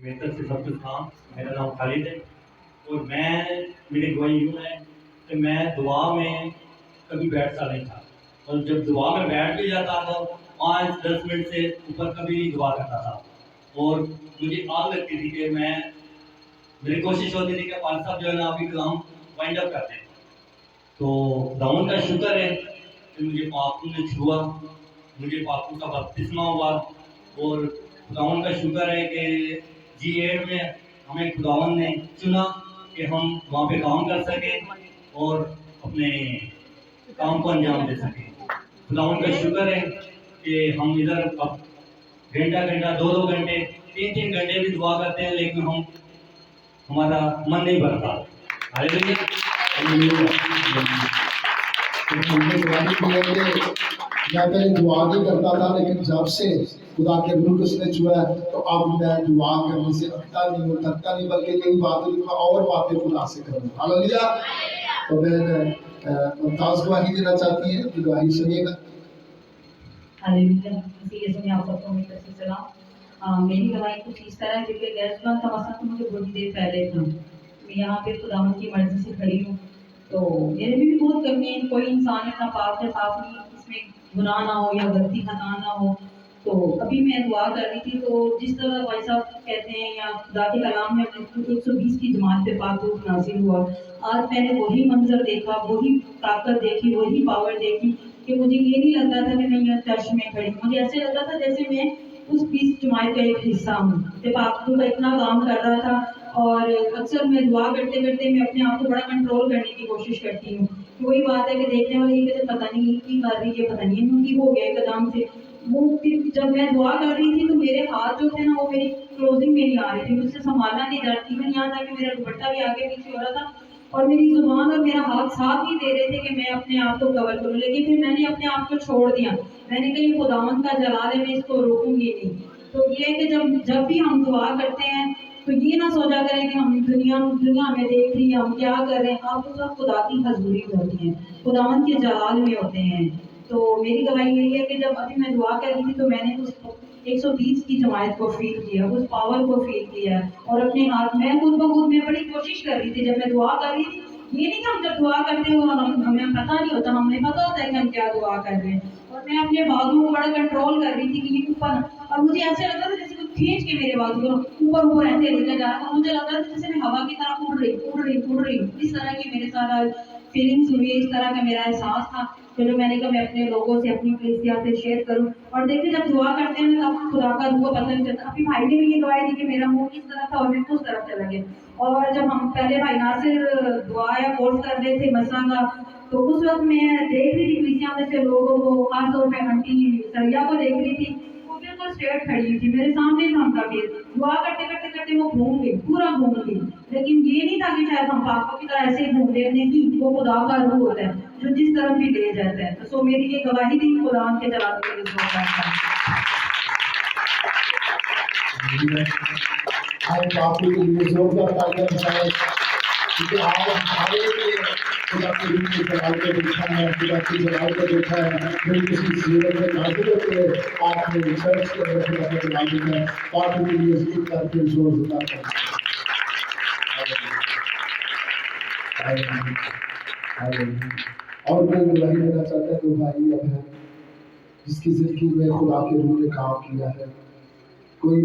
मेरी तरफ से सब कुछ था। मेरा नाम खालिद है और मेरी गवाही यूँ है कि मैं दुआ में कभी बैठता नहीं था, और जब दुआ में बैठ भी जाता तो 5-10 मिनट से ऊपर कभी नहीं दुआ करता था। और मुझे आग लगती थी कि मेरी कोशिश होती थी कि पाल साहब जो है ना अभी कलाम वाइंड अप करते हैं। तो दाऊन का शुक्र है कि मुझे पाकू ने छुआ, मुझे पाकू का बपतिस्मा हुआ, और खुदावन का शुक्र है कि G8 में हमें खुदावन ने चुना कि हम वहाँ पे काम कर सके और अपने काम को अंजाम दे सके। खुदावन का शुक्र है कि हम इधर अब घंटा 2-2 घंटे 3-3 घंटे भी दुआ करते हैं, लेकिन हमारा मन नहीं भरता। हालेलुया। मैं पहले दुआ नहीं करता था, लेकिन जब से खुदा के रूह को उसने छुआ है तो अब मैं दुआ करने से अटकता नहीं हूँ, थकता नहीं, बल्कि यही बात है और बातें खुदा से करूँ। हालेलुया। तो मैं मुमताज गवाही देना चाहती है, गवाही सुनिएगा। हालेलुया। यीशु में आप सबको मेरी तरफ से सलाम। मेरी गवाही कुछ इस तरह है, क्योंकि गैसबान का मसला तो मुझे थोड़ी देर पहले था। मैं यहाँ पे खुदावन की मर्जी से खड़ी हूँ, तो मेरे में भी बहुत कमी है। कोई इंसान इतना पाक है, साफ नहीं, इसमें गुनाह ना हो या गलती खता ना हो। तो अभी मैं दुआ कर रही थी, तो जिस तरह भाई साहब कहते हैं या खुदा के कलाम में 120 की जमात पे पाक रूह नाज़िल हुआ, आज मैंने वही मंजर देखा, वही ताकत देखी, वही पावर देखी कि मुझे ये नहीं लगता था कि मैं यहाँ चर्च में खड़ी। मुझे ऐसे लग रहा था जैसे मैं उस 20 जमात का एक हिस्सा हूँ। पाक रूह का इतना काम कर रहा था। और अक्सर मैं दुआ करते करते मैं अपने आप को बड़ा कंट्रोल करने की कोशिश करती हूँ। वही बात है कि देखने वाले ये कहते पता नहीं की कर रही है, पता नहीं इनकी हो गया एकदम से। वो फिर जब मैं दुआ कर रही थी तो मेरे हाथ जो थे ना वो मेरी क्लोजिंग में नहीं आ रही थी, मुझसे संभालना नहीं जा रही थी। यहाँ था कि मेरा दुपट्टा भी आगे पीछे हो रहा था और मेरी जुबान और मेरा हाथ साथ ही दे रहे थे कि मैं अपने आप को कवर करूँ, लेकिन फिर मैंने अपने आप को छोड़ दिया। मैंने कहा ये खुदावन का जलाल है, मैं इसको रोकूंगी नहीं। तो ये है कि जब भी हम दुआ करते हैं तो ये ना सोचा करें कि हम दुनिया में देख रही है, हम क्या कर रहे हैं। आप उस वक्त खुदा की हजूरी में होती हैं, खुदावन के जलाल में होते हैं। तो मेरी गवाही यही है कि जब अभी मैं दुआ कर रही थी तो मैंने उस 120 की जमात को फील किया, उस पावर को फील किया, और अपने हाथ में खुद ब खुद में बड़ी कोशिश कर रही थी। जब मैं दुआ कर रही थी, ये नहीं कि हम जब दुआ करते हो हमें पता नहीं होता, हमें पता होता है कि हम क्या दुआ कर रहे हैं। और मैं अपने बाजू को बड़ा कंट्रोल कर रही थी कि ये ऊपर, और मुझे ऐसे लग रहा था जैसे कुछ खींच के मेरे बाजू को ऊपर ऐसे लेकर जा रहा था। मुझे लग रहा था जैसे मैं हवा की तरह उड़ रही। इस तरह की मेरे साथ फीलिंग्स हुई, इस तरह का मेरा एहसास था। चलो मैंने कहा मैं अपने लोगों से, अपनी कलीसिया से शेयर करूं। और देखिए जब दुआ करते हैं ना तब खुदा का रूह पता नहीं चलता। अभी भाई ने भी ये गवाही दी कि मेरा मुंह किस तरह था और मैं उस तरफ चला गया। और जब हम पहले भाई नासिर दुआ या कोर्स कर रहे थे मसा का, तो उस वक्त मैं देख रही थी कलीसिया में से लोगों को, खासतौर पर आंटी सरिया को देख रही थी। वो बिल्कुल स्ट्रेट खड़ी हुई थी मेरे सामने था। उनका फिर दुआ करते करते करते वो घूम गई, पूरा घूम गई। लेकिन ये नहीं था कि शायद हम पापों की तरह ऐसे ही घूम लेने की, वो खुदा का रूह होता है जो जिस तरफ भी ले जाता है। तो सो मेरी ये गवाही थी खुदा के जलाल के लिए। आज बापू के लिए जोरदार तालियां बजाएं, क्योंकि आज हमारे लिए खुदा के रूह के जलाल को देखा है, खुदा के जलाल को देखा है। फिर किसी जीवन में नाजुक होते हैं, आपने रिसर्च के अंदर खुदा का जलाल देखा है। बापू के लिए एक बार फिर जोरदार तालियां। और कोई गवाही देना चाहता है तो भाई अब है जिसकी जिंदगी में खुदा के रूह ने काम किया है।